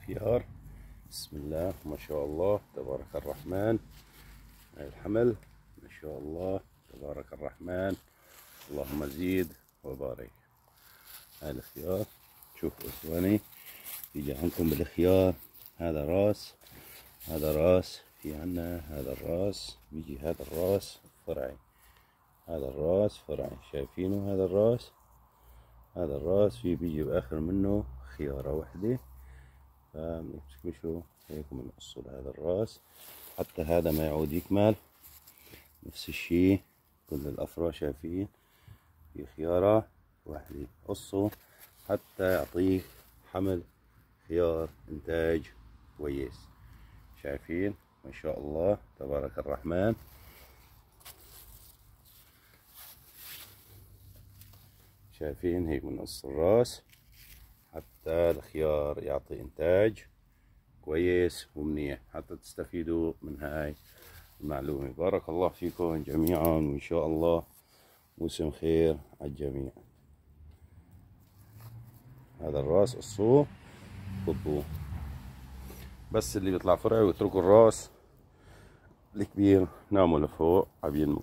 الخيار. بسم الله ما شاء الله تبارك الرحمن. هاي الحمل ما شاء الله تبارك الرحمن، اللهم زيد وبارك. هاي الخيار شوفوا اخواني، يجي عندكم بالخيار هذا راس، هذا راس، في عنا هذا الراس، بيجي هذا الراس فرعي، هذا الراس فرعي، شايفينه هذا الراس، هذا الراس في بيجي باخر منه خيارة وحدة، فبنكمشه هيك بنقصه لهذا الراس حتى هذا ما يعود يكمل. نفس الشي كل الافرع شايفين في خيارة وحدة، قصه حتى يعطيك حمل خيار انتاج كويس. شايفين ما شاء الله تبارك الرحمن. شايفين هيك بنقص الراس حتى الخيار يعطي انتاج كويس ومنيح، حتى تستفيدوا من هاي المعلومة. بارك الله فيكم جميعا، وإن شاء الله موسم خير على الجميع. هذا الراس قصوه خطوه، بس اللي بيطلع فرعي واتركوا الراس الكبير ناموا لفوق عم ينمو.